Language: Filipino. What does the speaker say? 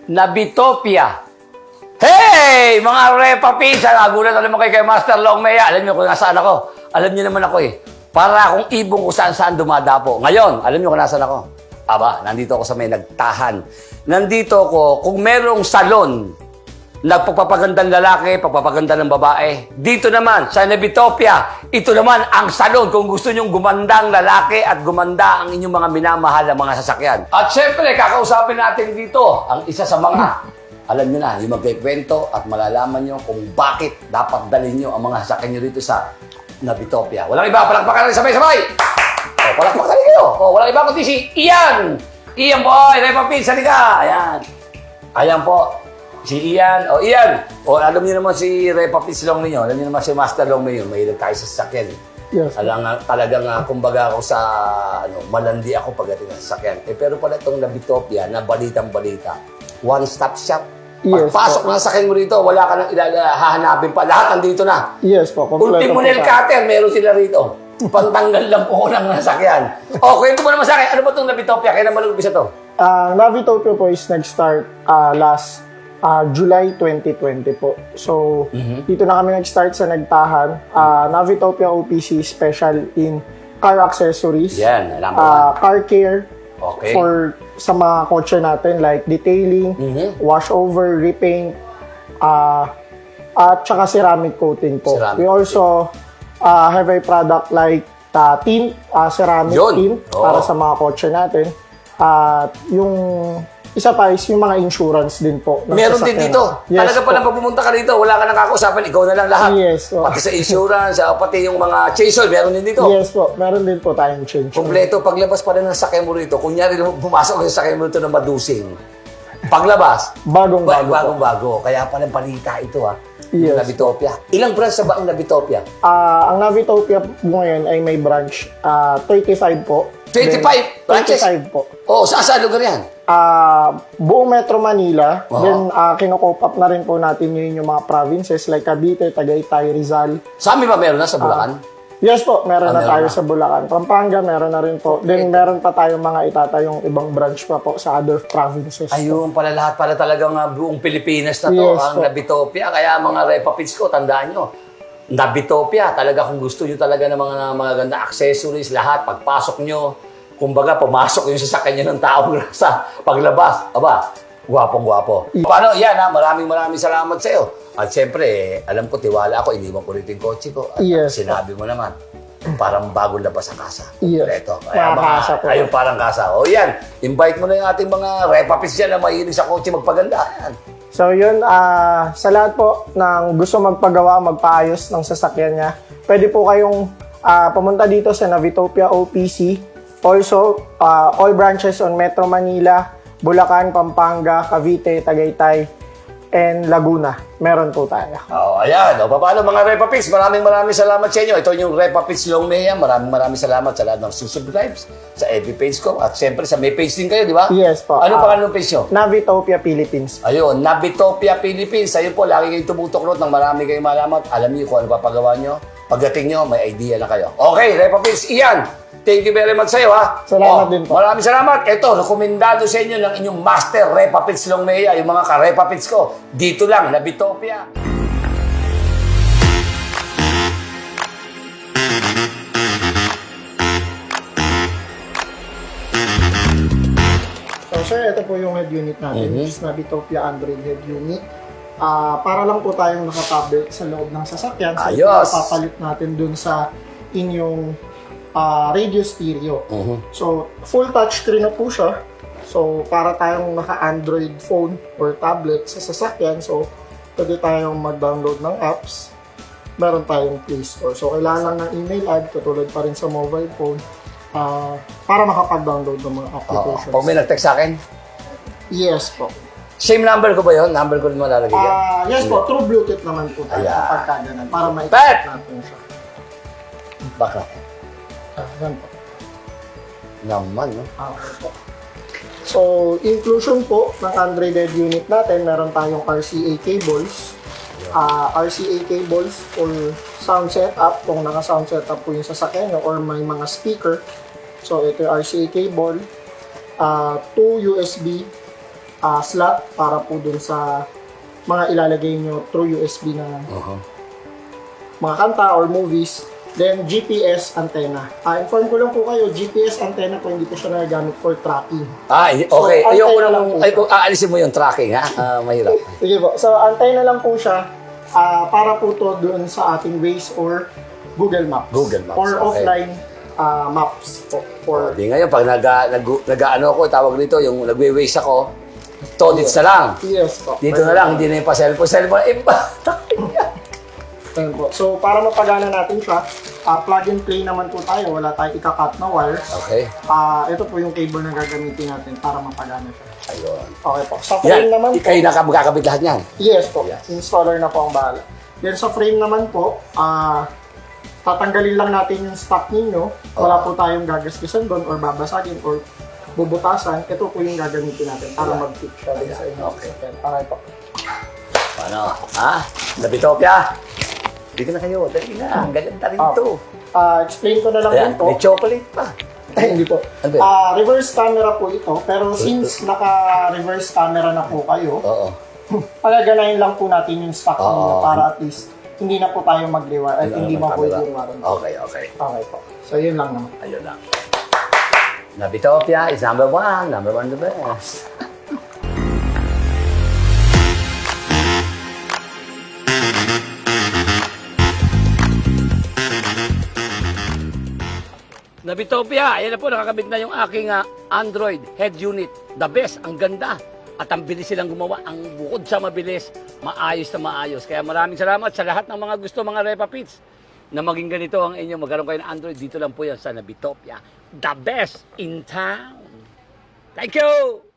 Nabitopia. Hey! Mga repapisa! Nagulat na naman kay Master Longmea. Alam niyo kung nasaan ako. Alam niyo naman ako eh. Para akong ibong kung saan-saan dumadapo. Ngayon, alam niyo kung nasaan ako. Aba, nandito ako sa may nagtahan. Nandito ako kung merong salon na pagpapagandang lalaki, pagpapaganda ng babae. Dito naman, sa Nabitopia, ito naman ang salon kung gusto nyong gumandang lalaki at gumanda ang inyong mga minamahal na mga sasakyan. At syempre, kakausapin natin dito ang isa sa mga, alam nyo na, yung magkikwento at malalaman nyo kung bakit dapat dalhin nyo ang mga sasakyan nyo rito sa Nabitopia. Walang iba, palakpakan natin sabay-sabay! O, palakpakan rin kayo. O, walang iba kundi si Ian! Ian boy, Repa Pins, halika! Ayan. Ayan po. Si Ian, o Ian, o alam niyo naman si Repa Pins Long ninyo, alam niyo naman si Master Long ninyo, mahilig tayo sa sasakyan. Yes. Talagang kumbaga ako sa, malandi ako pagdating sa sasakyan. Pero pala itong Nabitopia, na balitang-balita, one-stop shop. Yes, Pagpasok ng sasakyan mo rito, wala ka nang hahanapin pa, lahat nandito na. Yes po, kompleto Ultimo po nail cutter, meron sila rito. Pantanggal lang po ng sasakyan. O, kwento mo naman sa akin, ano ba itong Nabitopia? Kaya naman nag-umpisa to? Nabitopia po is nag-start last July 2020 po. So, dito na kami nag-start sa Nagtahan. Nabitopia OPC special in car accessories, Yan, alam ko. car care, Okay. for sa mga kotse natin like detailing, washover, repaint, at saka ceramic coating po. Ceramic We also have a product like tint, ceramic Yun. tint Oo. para sa mga kotse natin. At yung isa pa is yung mga insurance din po. ng Meron din sasakyan. dito. Yes Talaga po. palang pag pumunta ka dito, wala ka nang kakausapan, ikaw na lang lahat. Yes po. Pati sa insurance, pati yung mga chaser, meron din dito. Yes po. Meron din po tayong change. Kompleto, paglabas pa rin ng sakyan mo rito, kunyari pumasok ka sa sakyan mo rito ng madusing. Paglabas, Bagong-bago po. bagong-bago. Kaya palang panita ito ha. Yes. Yung Nabitopia. Ilang branch sa ba ang Nabitopia? Ang Nabitopia po ngayon ay may branch 35 po. 25 Then, branches? 25 po. Oo, saan lugar yan? Buong Metro Manila. Oo. Then, kinokop up na rin po natin yun yung mga provinces like Cavite, Tagaytay, Rizal. Sa amin ba meron na sa Bulacan? Yes po, meron na meron tayo na. sa Bulacan. Pampanga, meron na rin po. Then, meron pa tayong mga itatayong ibang branch pa po sa other provinces. Ayun pala lahat pala talagang buong Pilipinas na to Yes, ang po. Nabitopia. Kaya mga repapits ko, tandaan nyo, Nabitopia, talaga kung gusto nyo talaga ng mga ganda accessories, lahat, pagpasok nyo, kumbaga pumasok yung sasakyan nyo ng tao sa paglabas. Aba, gwapong-gwapo. Paano? Yan ha, maraming salamat sa iyo. At siyempre, alam ko, tiwala ako, iniwan ko rito yung kotse ko. At Yes. sinabi mo naman, parang bagong labas sa kasa. Yes. Ito. Parang kasa po. Ayun, parang kasa. O yan, invite mo na yung ating mga repapits dyan na mahilig sa kotse magpaganda. Yan. So yun, sa lahat po ng gusto magpagawa, magpaayos ng sasakyan niya, pwede po kayong pumunta dito sa Nabitopia OPC. Also, all branches on Metro Manila, Bulacan, Pampanga, Cavite, Tagaytay, and Laguna. Meron po tayo. Oh, ayan. O, paano mga repapits? Maraming salamat sa inyo. Ito yung repapits Longmea. Maraming salamat sa lahat ng subscribes sa FB page ko. At siyempre, sa may page din kayo, di ba? Yes po. Ano pangalan ng page nyo? Nabitopia Philippines. Ayun, Nabitopia Philippines. Ayun po, lagi kayong tumutuklot ng marami kayong malamat. Alam niyo kung ano papagawa nyo. Pagdating nyo, may idea na kayo. Okay, repapits, Ian. Thank you very much sa iyo, ha? Salamat din po. Maraming salamat. Ito, rekomendado sa inyo ng inyong master repapits Longmea, yung mga ka-repapits ko. Dito lang, Nabitopia. So sir, ito po yung head unit natin, which is Nabitopia Android head unit. Para lang po tayong nakatablet sa loob ng sasakyan. So ito Ayos. papalit natin dun sa inyong radio stereo. So full touchscreen na po siya. So para tayong naka-Android phone or tablet sa sasakyan. So pwede tayong mag-download ng apps. Meron tayong Play Store. So kailangan lang ng email ad, katulad pa rin sa mobile phone, para makapag-download ng mga applications. Pag may nag-text sa akin, Yes po. same number ko ba yun? Number ko rin malalagay yan. Yes po, through Bluetooth naman po tayo Ayan. kapag kaganan para Bet! ma-expect natin siya. Baka. Yan po. Naman, no? Okay po. So, inclusion po ng Android head unit natin, meron tayong RCA cables. RCA cables for sound setup, kung naka-sound setup po yung sasakyan nyo or may mga speaker. So, ito yung RCA cable. 2 USB slot para po dun sa mga ilalagay nyo through USB na mga kanta or movies. Then, GPS antenna. Inform ko lang po kayo, GPS antenna po, hindi po siya nagagamit for tracking. Okay. So, Ayoko antenna lang, lang po siya. aalisin mo yung tracking, ha? Mahirap. Sige po. So, antenna lang po siya para po to doon sa ating Waze or Google Maps. Google Maps, Or okay. offline maps po. For, Di ngayon, pag nag-ano ako, tawag dito, yung nagwe-waste ako, todits na lang. yes po. Dito na lang, hindi na yung pa-cellphone. Cellphone, Ayun po. So, para mapagana natin siya, plug and play naman po tayo. Wala tayong ika-cut na wires. Okay. Ito po yung cable na gagamitin natin para mapagana siya. Ayun. Okay po. Sa frame naman po, Kayo magkakabit lahat yan. yes po. Yes. Installer na po ang bahala. Then sa frame naman po, tatanggalin lang natin yung stock ninyo. Wala po tayong gagaskisan doon or babasagin or bubutasan. Ito po yung gagamitin natin para mag-fit siya din sa inyo. Okay. Okay po. Paano? Ha? Labitopia? Dito na kayo. Dali na. Ang ganda rin ito. Explain ko na lang Ayan, din po. may chocolate pa. Hindi po. Ano ba? Reverse camera po ito. Pero since naka-reverse camera na po kayo, Oo. pagaganahin lang po natin yung stock Oo. ninyo para at least hindi na po tayo mag-rewire at hindi ma-void yung warranty. Okay. Okay po. So, yun lang naman. Ayun lang. Labitopia is number one. Number one the best. Nabitopia, ayan na po, nakakabit na yung aking Android head unit. The best, ang ganda. At ang bilis silang gumawa. Ang bukod sa mabilis, maayos na maayos. Kaya maraming salamat sa lahat ng mga gusto, mga Repa Pits, na maging ganito ang inyo. Magkaroon kayo ng Android. Dito lang po yan sa Nabitopia. The best in town. Thank you!